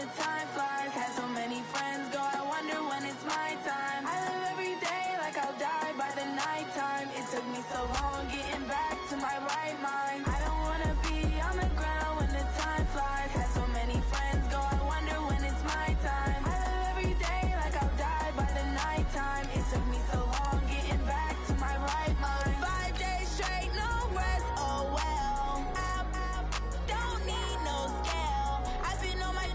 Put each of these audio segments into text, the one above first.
the time flies. Had so many friends go, I wonder when it's my time. I live every day like I'll die by the nighttime. It took me so long getting back to my right mind. I don't wanna be on the ground when the time flies. Had so many friends go, I wonder when it's my time. I live every day like I'll die by the nighttime. It took me so long getting back to my right mind. 5 days straight, no rest, oh well. I don't need no scale. I've been on my,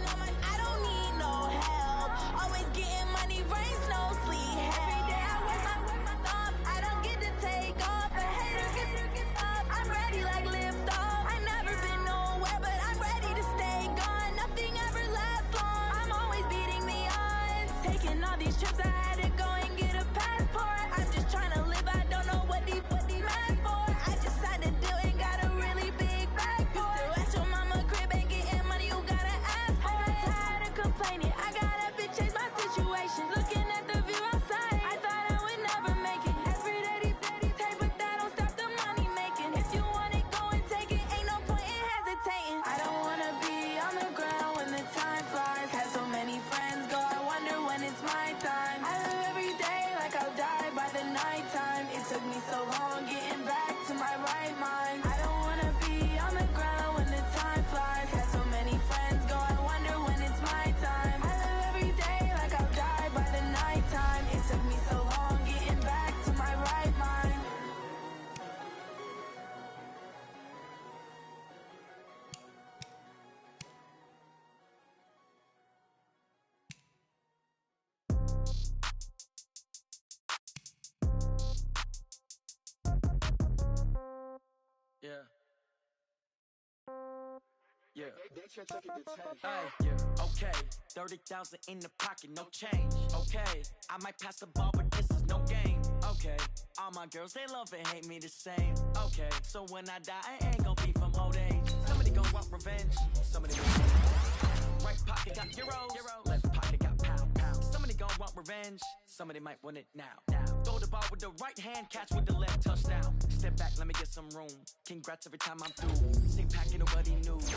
I don't need no help. Always getting money, rain, snow, sleet. Every day I work my thumb. I don't get to take off. A hater get up. I'm ready like lift off. I never been nowhere, but I'm ready to stay gone. Nothing ever lasts long. I'm always beating the odds. Taking all these trips, I had to go and get a passport. I'm just trying to live. I don't know what these mad for. I just signed a deal and got a really big bag for it. Still at your mama crib and getting money, you gotta ask for it. I'm tired of complaining. I gotta bitch change my situation. Looking at the view outside, I thought I would never make it. Every day they take, but that don't stop the money making. If you want it, go and take it. Ain't no point in hesitating. I don't wanna be on the ground when the time flies. Had so many friends go, I wonder when it's my time. I live every day like I'll die by the nighttime. It took me so long getting back to my right mind. I don't wanna be on the ground when the time flies. Had so many friends go, I wonder when it's my time. I live every day like I'll die by the nighttime. It took me so long getting back to my right mind. Yeah. Yeah. Hey, yeah. Okay. 30,000 in the pocket, no change. Okay. I might pass the ball, but this is no game. Okay. All my girls, they love and hate me the same. Okay. So when I die, I ain't gon' be from old age. Somebody gon' want revenge. Somebody gon' right pocket got euros. Left pocket got pound. Somebody gon' want revenge. Somebody might want it now. Throw the ball with the right hand, catch with the left, touchdown. Step back, let me get some room. Congrats every time I'm through. Same packet, nobody knew. I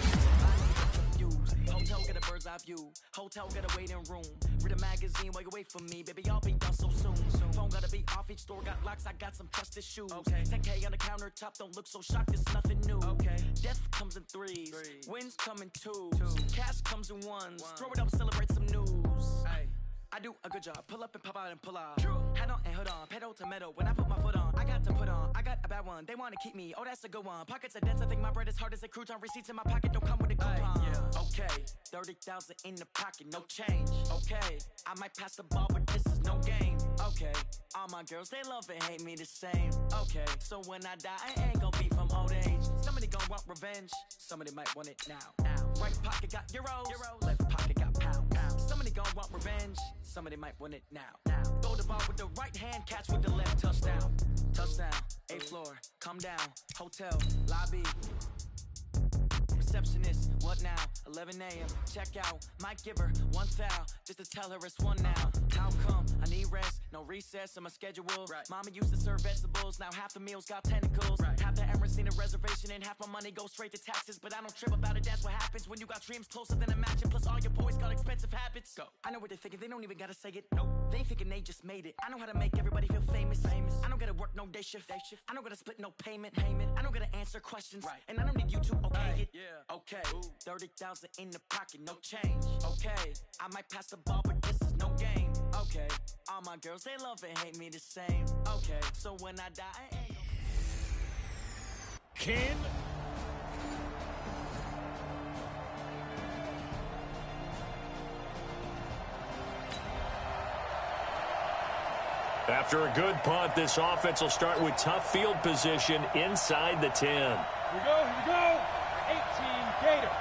get confused. Hotel get a bird's eye view. Hotel get a waiting room. Read a magazine while you wait for me. Baby, I'll be done so soon. Phone gotta be off, each store got locks. I got some trusted shoes. Okay. 10K on the countertop, don't look so shocked, it's nothing new. Okay. Death comes in threes. Wins come in twos. Cash comes in ones. Throw it up, celebrate some news. Ay. I do a good job, pull up and pop out and pull out. True. Head on and hood on, pedal to metal. When I put my foot on, I got to put on. I got a bad one, they wanna keep me. Oh, that's a good one. Pockets are dense, I think my bread is hard as a crouton. Receipts in my pocket don't come with a coupon. Yeah. Okay, 30,000 in the pocket, no change. Okay, I might pass the ball, but this is no game. Okay, all my girls, they love and hate me the same. Okay, so when I die, I ain't gon' be from old age. Somebody gon' want revenge. Somebody might want it now. Right pocket got euros. Left pocket got pound. Somebody gon' want revenge. Somebody might want it now. Throw the ball with the right hand, catch with the left, touchdown. Touchdown, 8th floor, come down, hotel, lobby. Receptionist, what now? 11 a.m. Check out, might give her one foul just to tell her it's one now. How come? I need rest, no recess in my schedule. Right. Mama used to serve vegetables, now half the meals got tentacles. Right. Half the errands need a reservation and half my money goes straight to taxes. But I don't trip about it, that's what happens when you got dreams closer than a mansion. Plus all your boys got expensive habits. Go. I know what they're thinking, they don't even gotta say it. Nope. They ain't thinking they just made it. I know how to make everybody feel famous. I don't gotta work no day shift. I don't gotta split no payment. I don't gotta answer questions. Right. And I don't need you to okay it. Yeah. Okay, 30,000 in the pocket, no change. Okay, I might pass the ball, but this is no game. Okay, all my girls, they love and hate me the same. Okay, so when I die, I ain't gon' Ken. After a good punt, this offense will start with tough field position inside the 10. Here we go. 18 Gator.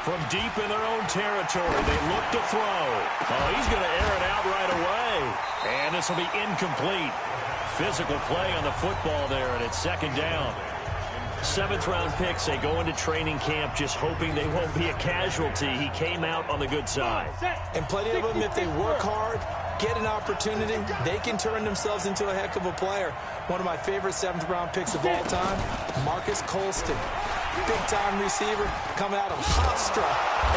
From deep in their own territory, they look to throw. Oh, he's going to air it out right away. And this will be incomplete. Physical play on the football there, and it's second down. 7th-round picks, they go into training camp just hoping they won't be a casualty. He came out on the good side. And plenty of them, if they work hard, get an opportunity, they can turn themselves into a heck of a player. One of my favorite 7th-round picks of all time, Marcus Colston. big-time receiver coming out of Hofstra,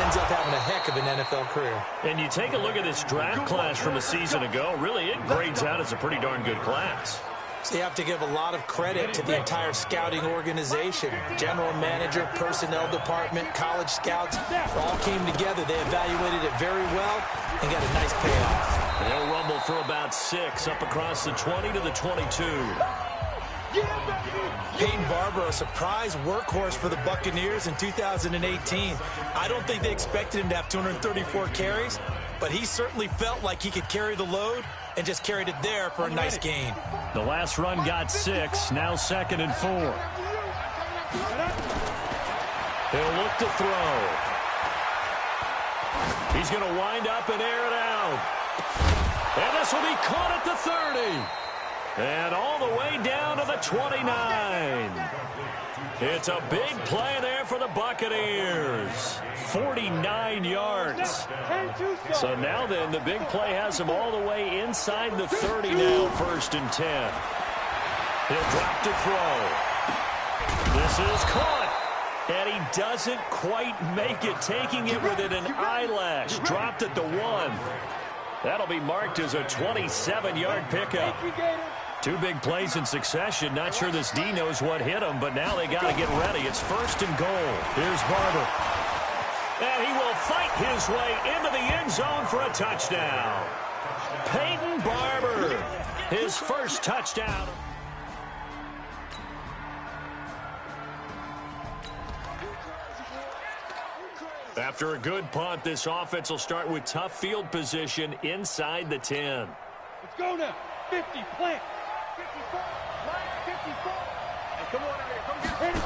ends up having a heck of an NFL career. And you take a look at this draft class from a season ago, really it grades out as a pretty darn good class. So you have to give a lot of credit to the entire scouting organization. General manager, personnel department, college scouts, all came together. They evaluated it very well and got a nice payoff. They'll rumble for about 6 up across the 20 to the 22. Peyton Barber, a surprise workhorse for the Buccaneers in 2018. I don't think they expected him to have 234 carries, but he certainly felt like he could carry the load and just carried it there for a nice gain. The last run got 6, now 2nd and 4. He'll look to throw. He's going to wind up and air it out. And this will be caught at the 30. And all the way down to the 29. It's a big play there for the Buccaneers. 49 yards. So now then, the big play has him all the way inside the 30 now, 1st and 10. He'll drop to throw. This is caught. And he doesn't quite make it, taking it within an eyelash. Dropped at the 1. That'll be marked as a 27-yard pickup. 2 big plays in succession. Not sure this D knows what hit him, but now they got to get ready. It's 1st and goal. Here's Barber. And he will fight his way into the end zone for a touchdown. Peyton Barber, his first touchdown. After a good punt, this offense will start with tough field position inside the 10. Let's go now. 50, plant. 54, line 54. Hey, come on out here. Come get it.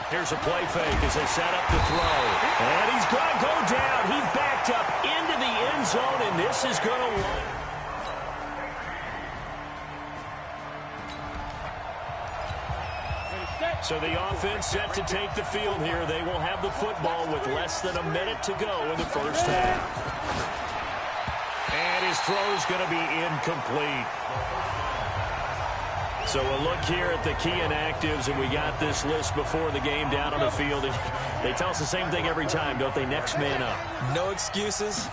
Here's a play fake as they set up to throw. And he's going to go down. He backed up into the end zone, and this is going to win. So the offense set to take the field here. They will have the football with less than a minute to go in the first half. And his throw is going to be incomplete. So a look here at the key inactives, and we got this list before the game down on the field. They tell us the same thing every time, don't they? Next man up. No excuses.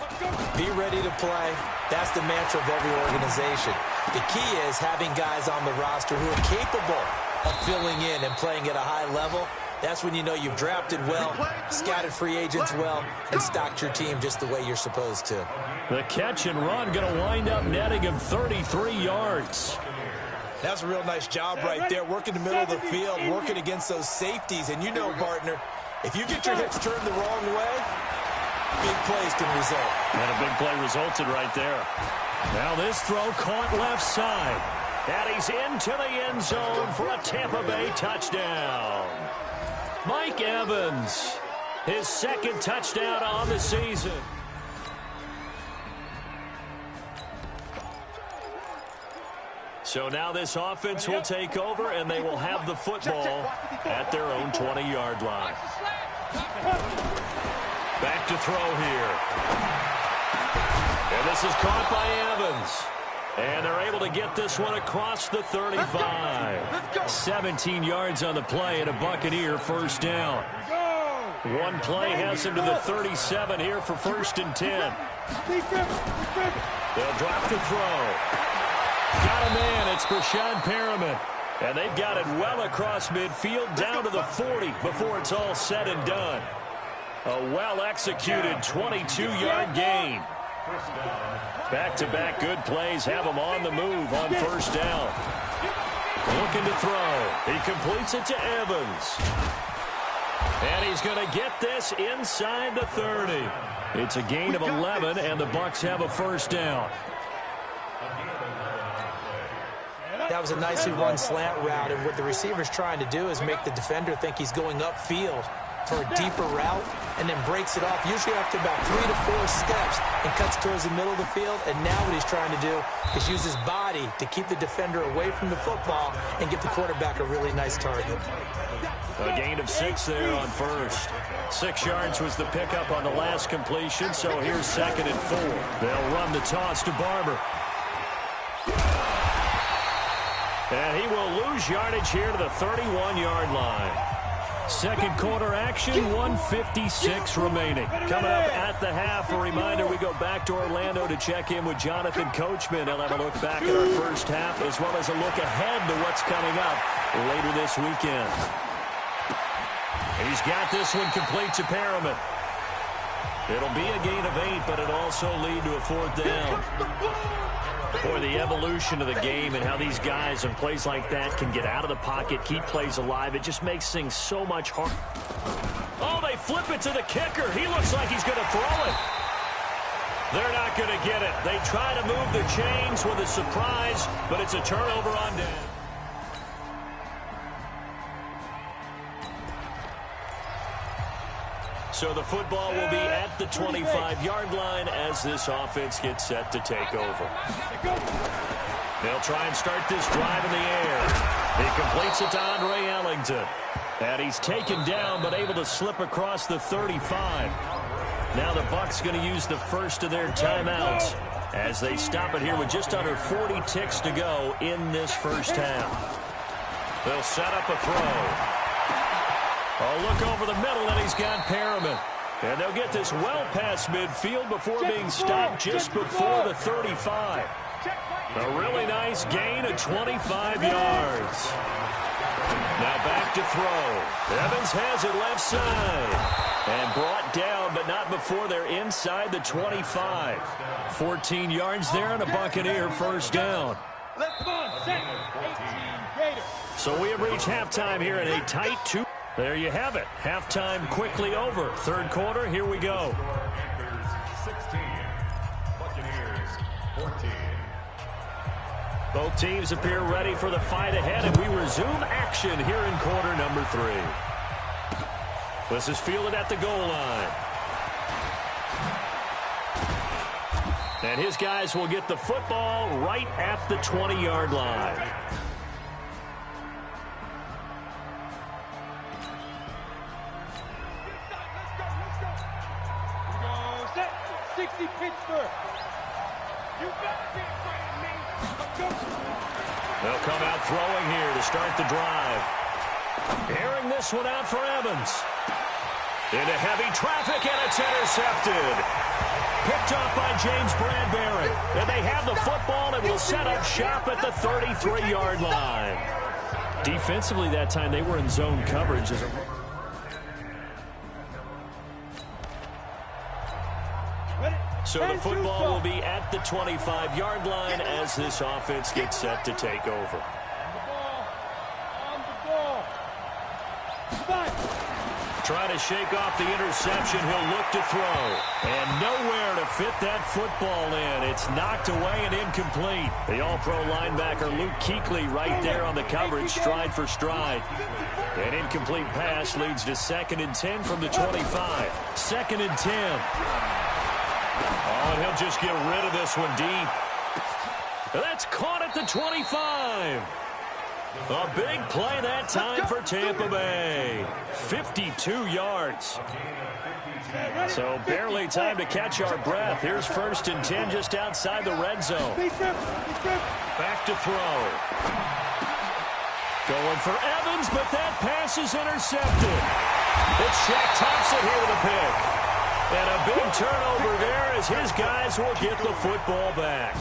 Be ready to play. That's the mantra of every organization. The key is having guys on the roster who are capable of filling in and playing at a high level. That's when you know you've drafted well, scouted free agents well, and stocked your team just the way you're supposed to. The catch and run going to wind up netting him 33 yards. That's a real nice job right there, working the middle of the field, working against those safeties. And you know, partner, if you get your hips turned the wrong way, big plays can result. And a big play resulted right there. Now this throw caught left side. And he's into the end zone for a Tampa Bay touchdown. Mike Evans, his 2nd touchdown on the season. So now this offense will take over, and they will have the football at their own 20-yard line. Back to throw here. And this is caught by Evans. And they're able to get this one across the 35. 17 yards on the play and a Buccaneer first down. One play has him to the 37 here for 1st and 10. They'll drop to throw. Got a man. It's Brashad Perriman. And they've got it well across midfield down to the 40 before it's all said and done. A well-executed 22-yard gain. Back-to-back good plays have him on the move on first down. Looking to throw. He completes it to Evans. And he's going to get this inside the 30. It's a gain of 11, and the Bucs have a first down. That was a nicely run slant route, and what the receiver's trying to do is make the defender think he's going upfield for a deeper route, and then breaks it off, usually after about 3 to 4 steps, and cuts towards the middle of the field. And now what he's trying to do is use his body to keep the defender away from the football and get the quarterback a really nice target. A gain of 6 there on first. 6 yards was the pickup on the last completion, so here's 2nd and 4. They'll run the toss to Barber. And he will lose yardage here to the 31-yard line. Second quarter action, 1:56 remaining. Coming up at the half, a reminder, we go back to Orlando to check in with Jonathan Coachman. He'll have a look back at our first half as well as a look ahead to what's coming up later this weekend. He's got this one complete to Perriman. It'll be a gain of 8, but it'll also lead to a 4th down. Boy, the evolution of the game and how these guys in plays like that can get out of the pocket, keep plays alive, it just makes things so much harder. Oh, they flip it to the kicker. He looks like he's going to throw it. They're not going to get it. They try to move the chains with a surprise, but it's a turnover on down. So the football will be at the 25-yard line as this offense gets set to take over. They'll try and start this drive in the air. He completes it to Andre Ellington. And he's taken down but able to slip across the 35. Now the Bucs going to use the first of their timeouts as they stop it here with just under 40 ticks to go in this first half. They'll set up a throw. A look over the middle, and he's got Perriman. And they'll get this well past midfield before being stopped just before the 35. A really nice gain of 25 yards. Now back to throw. Evans has it left side. And brought down, but not before they're inside the 25. 14 yards there and a Buccaneer first down. So we have reached halftime here in a tight 2. There you have it. Halftime quickly over. Third quarter, here we go. 16, Buccaneers 14. Both teams appear ready for the fight ahead, and we resume action here in quarter number 3. This is fielded at the goal line. And his guys will get the football right at the 20-yard line. They'll come out throwing here to start the drive. Airing this one out for Evans. Into heavy traffic, and it's intercepted. Picked up by James Bradbury. And they have the football and will set up shop at the 33-yard line. Defensively that time, they were in zone coverage. So the football will be at the 25-yard line as this offense gets set to take over. Trying to shake off the interception. He'll look to throw. And nowhere to fit that football in. It's knocked away and incomplete. The all-pro linebacker Luke Kuechly right there on the coverage, stride for stride. An incomplete pass leads to 2nd and 10 from the 25. 2nd and 10. Oh, and he'll just get rid of this one deep. That's caught at the 25. A big play that time for Tampa Bay. 52 yards. So barely time to catch our breath. Here's 1st and 10 just outside the red zone. Back to throw. Going for Evans, but that pass is intercepted. It's Shaq Thompson here with a pick. And a big turnover there as his guys will get the football back.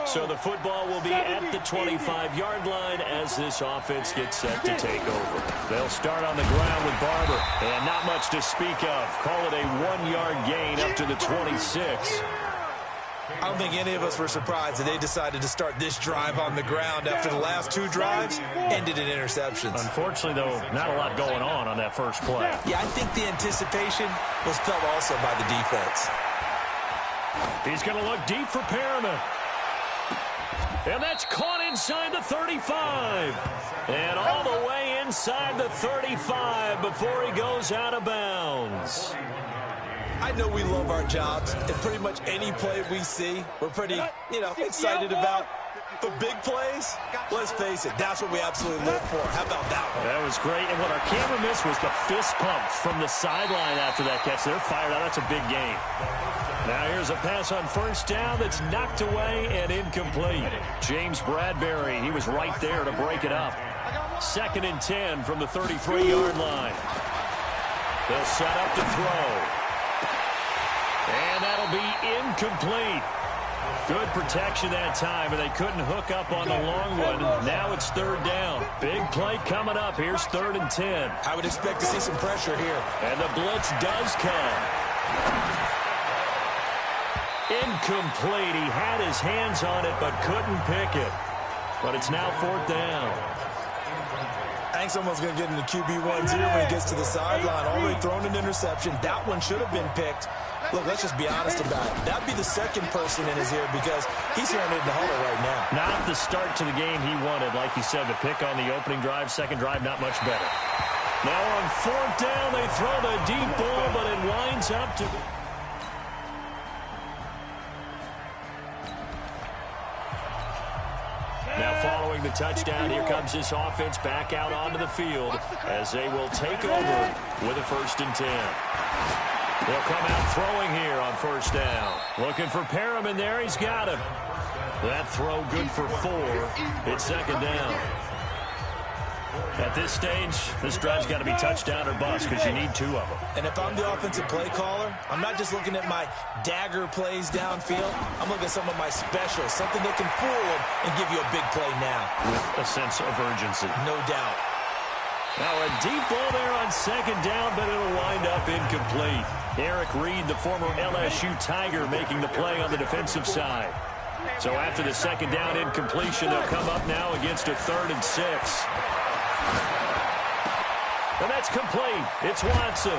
So the football will be at the 25-yard line as this offense gets set to take over. They'll start on the ground with Barber. And not much to speak of. Call it a 1-yard gain up to the 26. I don't think any of us were surprised that they decided to start this drive on the ground after the last 2 drives ended in interceptions. Unfortunately, though, not a lot going on that first play. Yeah, I think the anticipation was felt also by the defense. He's going to look deep for Perriman. And that's caught inside the 35. And all the way inside the 35 before he goes out of bounds. I know we love our jobs, and pretty much any play we see, we're pretty, excited about. But big plays, let's face it, that's what we absolutely live for. How about that one? That was great, and what our camera missed was the fist pump from the sideline after that catch. They're fired out. That's a big game. Now here's a pass on first down that's knocked away and incomplete. James Bradbury, he was right there to break it up. 2nd and 10 from the 33-yard line. They'll set up to throw. And that'll be incomplete. Good protection that time, and they couldn't hook up on the long one. Now it's 3rd down. Big play coming up. Here's 3rd and 10. I would expect to see some pressure here. And the blitz does come. Incomplete. He had his hands on it but couldn't pick it. But it's now 4th down. I think someone's going to get into QB1's ear when he gets to the sideline. Already thrown an interception. That one should have been picked. Look, let's just be honest about it. That'd be the second person in his ear because he's hearing it in the huddle right now. Not the start to the game he wanted. Like you said, the pick on the opening drive, second drive, not much better. Now on 4th down, they throw the deep ball, but it winds up to... Now following the touchdown, here comes this offense back out onto the field as they will take over with a 1st and 10. They'll come out throwing here on 1st down. Looking for Perriman there. He's got him. That throw good for 4. It's 2nd down. At this stage, this drive's got to be touchdown or bust because you need 2 of them. And if I'm the offensive play caller, I'm not just looking at my dagger plays downfield. I'm looking at some of my specials, something that can fool them and give you a big play now. With a sense of urgency. No doubt. Now a deep ball there on 2nd down, but it'll wind up incomplete. Eric Reed, the former LSU Tiger, making the play on the defensive side. So after the 2nd down incompletion, they'll come up now against a 3rd and 6. And that's complete. It's Watson.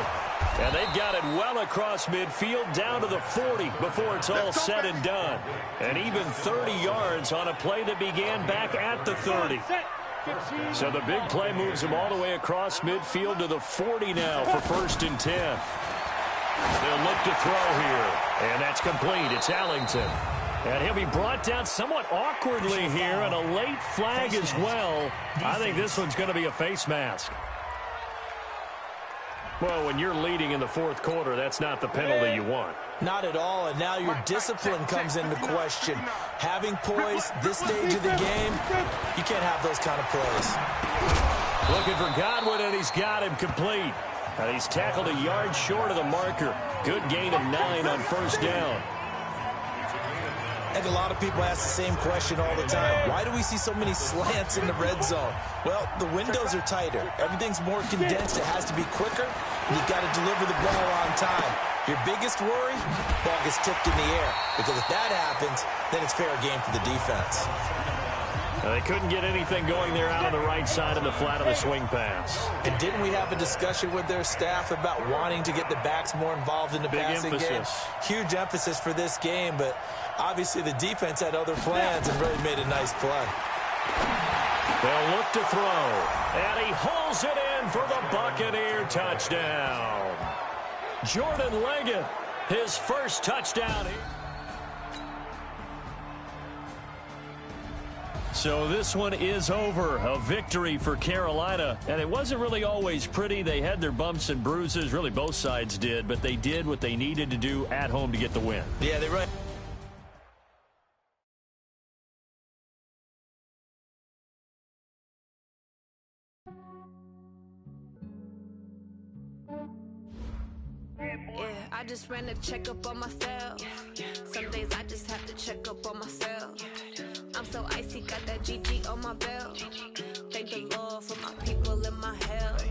And they've got it well across midfield down to the 40 before it's all said and done. And even 30 yards on a play that began back at the 30. So the big play moves him all the way across midfield to the 40 now for 1st and 10. They'll look to throw here. And that's complete. It's Allington. And he'll be brought down somewhat awkwardly here, and a late flag as well. I think this one's going to be a face mask. Well, when you're leading in the 4th quarter, that's not the penalty you want. Not at all, and now your discipline comes into question. Having poise this stage of the game, you can't have those kind of plays. Looking for Godwin, and he's got him complete. And he's tackled a yard short of the marker. Good gain of 9 on 1st down. I think a lot of people ask the same question all the time. Why do we see so many slants in the red zone? Well, the windows are tighter. Everything's more condensed. It has to be quicker, and you've got to deliver the ball on time. Your biggest worry, ball gets tipped in the air. Because if that happens, then it's fair game for the defense. They couldn't get anything going there out on the right side of the flat of the swing pass. And didn't we have a discussion with their staff about wanting to get the backs more involved in the passing game? Huge emphasis for this game, but obviously the defense had other plans and really made a nice play. They'll look to throw, and he hauls it in for the Buccaneer touchdown. Jordan Leggett, his first touchdown here. So this one is over. A victory for Carolina. And it wasn't really always pretty. They had their bumps and bruises. Really, both sides did. But they did what they needed to do at home to get the win. Yeah, they right. Yeah, I just ran a checkup on myself. Some days I just have to check up on myself. I'm so icy, got that GG on my belt. Thank the Lord for my people in my health.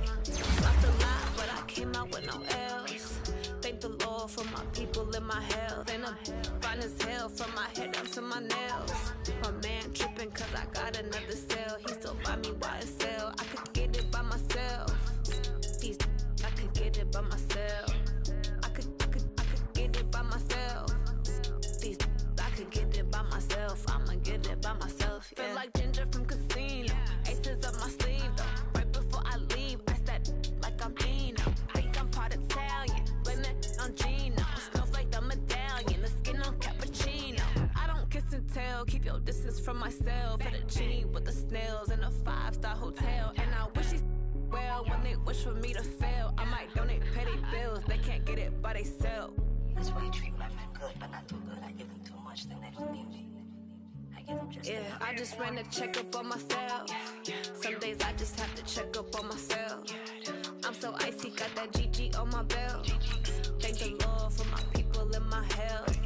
Lost a lot, but I came out with no L's. Thank the Lord for my people in my health. And I'm fine as hell from my head down to my nails. My man tripping cause I got another cell. He still buy me YSL. I could get it by myself. I could get it by myself. I could get it by myself. I could get it by myself. I'ma get it by myself. Yeah. Feel like Ginger from Casino. Aces up my sleeve though. Right before I leave, I said like I'm Dino. Think I'm part Italian. Blame it on Gino. This is from myself, fettuccine with the snails in a 5-star hotel. And I wish these well when they wish for me to fail. I might donate petty bills, they can't get it by themselves. That's why you treat my friend good, but not too good. I give them too much, then they don't need me. I give them just yeah, I just ran a checkup on myself. Some days I just have to check up on myself. I'm so icy, got that GG on my belt. Thank the Lord for my people in my health.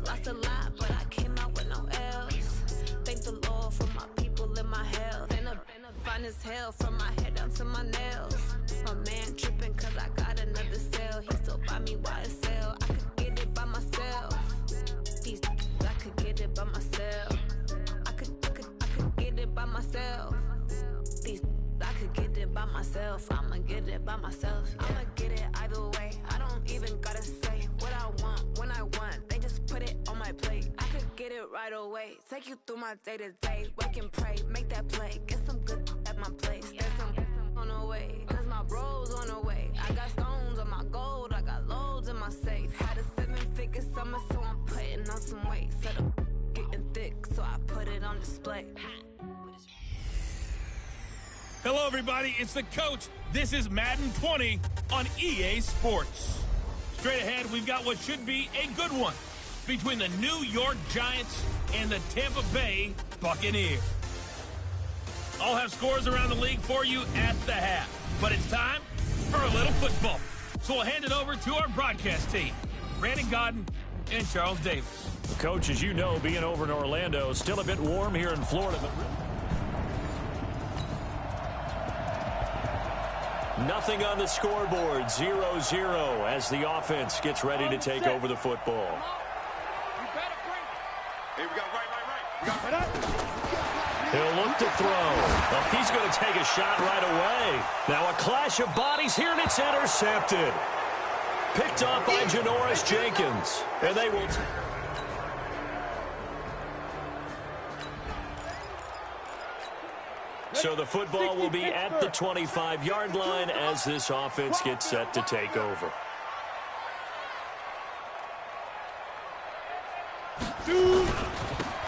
Lost a lot, but I came out with no else. Thank the Lord for my people in my health. And a fine as hell from my head down to my nails. My man tripping cause I got another cell. He still buy me YSL. I could get it by myself. These I could get it by myself. I could get it by myself. These I could get it by myself. I'ma get it by myself. I'ma get it either way. I don't even gotta say what I want when I want. They just put it on my plate. I could get it right away. Take you through my day to day. Wake and pray, make that play. Get some good at my place. There's some on the way, cause my bro's on the way. I got stones on my gold. I got loads in my safe. Had a 7-figure summer, so I'm putting on some weight. Set up getting thick, so I put it on display. Hello, everybody. It's the coach. This is Madden 20 on EA Sports. Straight ahead, we've got what should be a good one between the New York Giants and the Tampa Bay Buccaneers. I'll have scores around the league for you at the half. But it's time for a little football. So we'll hand it over to our broadcast team, Brandon Godden and Charles Davis. Coach, as you know, being over in Orlando, still a bit warm here in Florida. But nothing on the scoreboard, 0-0 as the offense gets ready to take over the football. Hey, we got right. He'll look to throw. Oh, he's going to take a shot right away. Now a clash of bodies here, and it's intercepted. Picked off by Janoris Jenkins. And they will... So the football will be at the 25-yard line as this offense gets set to take over.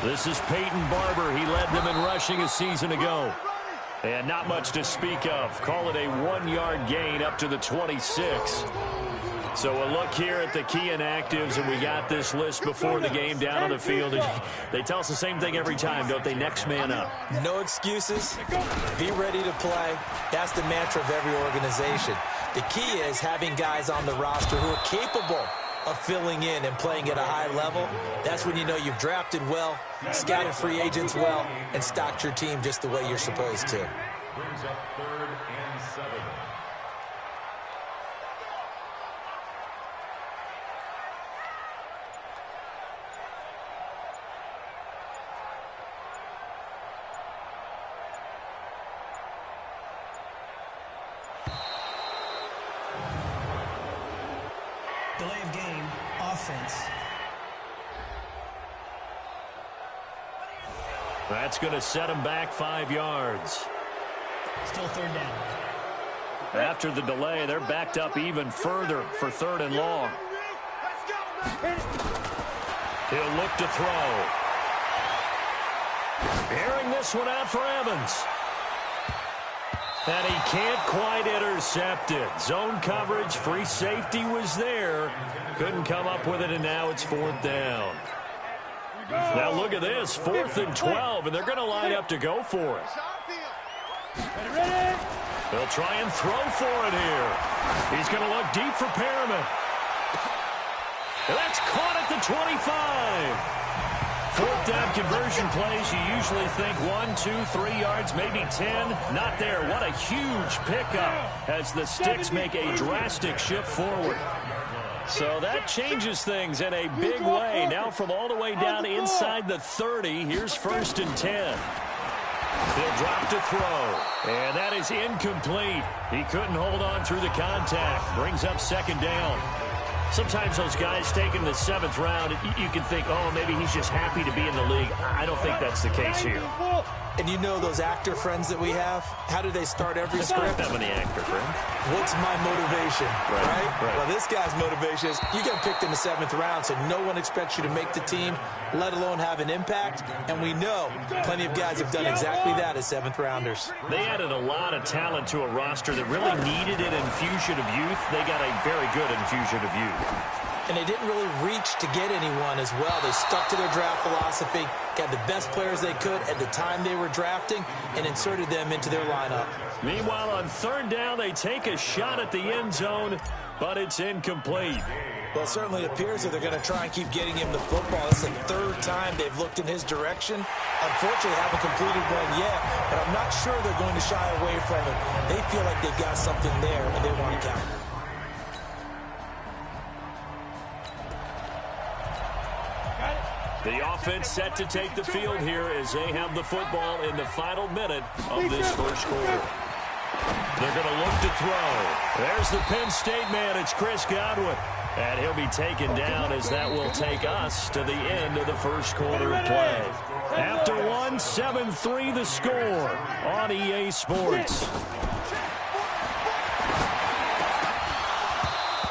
This is Peyton Barber. He led them in rushing a season ago. And not much to speak of. Call it a 1-yard gain up to the 26. So a look here at the key inactives, and we got this list before the game down on the field. They tell us the same thing every time, don't they? Next man up. No excuses. Be ready to play. That's the mantra of every organization. The key is having guys on the roster who are capable of filling in and playing at a high level. That's when you know you've drafted well, scouted free agents well, and stocked your team just the way you're supposed to. Brings up 3rd and 7. Delay of game, offense. That's going to set him back 5 yards. Still 3rd down. After the delay, they're backed up even further for 3rd and long. He'll look to throw. Airing this one out for Evans. And he can't quite intercept it. Zone coverage, free safety was there. Couldn't come up with it, and now it's 4th down. Now look at this, 4th and 12, and they're going to line up to go for it. They'll try and throw for it here. He's going to look deep for Perriman. And that's caught at the 25. 4th down conversion plays, you usually think 1, 2, 3 yards, maybe 10. Not there. What a huge pickup as the Sticks make a drastic shift forward. So that changes things in a big way. Now from all the way down inside the 30, here's 1st and 10. He'll drop to throw, and that is incomplete. He couldn't hold on through the contact. Brings up 2nd down. Sometimes those guys taken the 7th round, you can think, oh, maybe he's just happy to be in the league. I don't think that's the case here. And you know those actor friends that we have? How do they start every script? I don't have any actor friends. What's my motivation, right? Right. Well, this guy's motivation is you get picked in the 7th round, so no one expects you to make the team, let alone have an impact. And we know plenty of guys have done exactly that as 7th rounders. They added a lot of talent to a roster that really needed an infusion of youth. They got a very good infusion of youth. And they didn't really reach to get anyone as well. They stuck to their draft philosophy, got the best players they could at the time they were drafting, and inserted them into their lineup. Meanwhile, on 3rd down, they take a shot at the end zone, but it's incomplete. Well, it certainly appears that they're going to try and keep getting him the football. It's the 3rd time they've looked in his direction. Unfortunately, haven't completed one yet, but I'm not sure they're going to shy away from it. They feel like they've got something there, and they want to count it. The offense set to take the field here as they have the football in the final minute of this first quarter. They're going to look to throw. There's the Penn State man. It's Chris Godwin. And he'll be taken down as that will take us to the end of the first quarter of play. After 7-3 the score on EA Sports.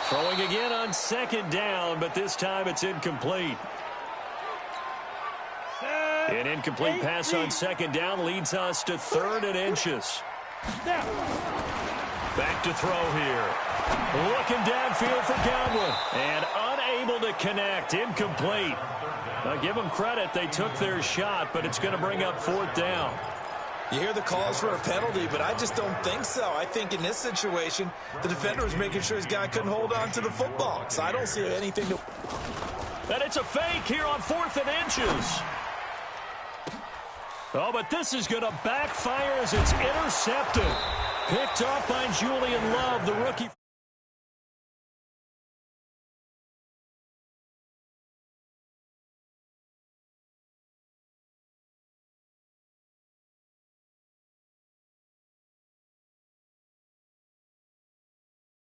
Throwing again on 2nd down, but this time it's incomplete. An incomplete pass on 2nd down leads us to 3rd and inches. Back to throw here. Looking downfield for Godwin. And unable to connect. Incomplete. Now give them credit. They took their shot, but it's going to bring up 4th down. You hear the calls for a penalty, but I just don't think so. I think in this situation, the defender was making sure his guy couldn't hold on to the football. So I don't see anything to... And it's a fake here on 4th and inches. Oh, but this is going to backfire as it's intercepted. Picked off by Julian Love, the rookie.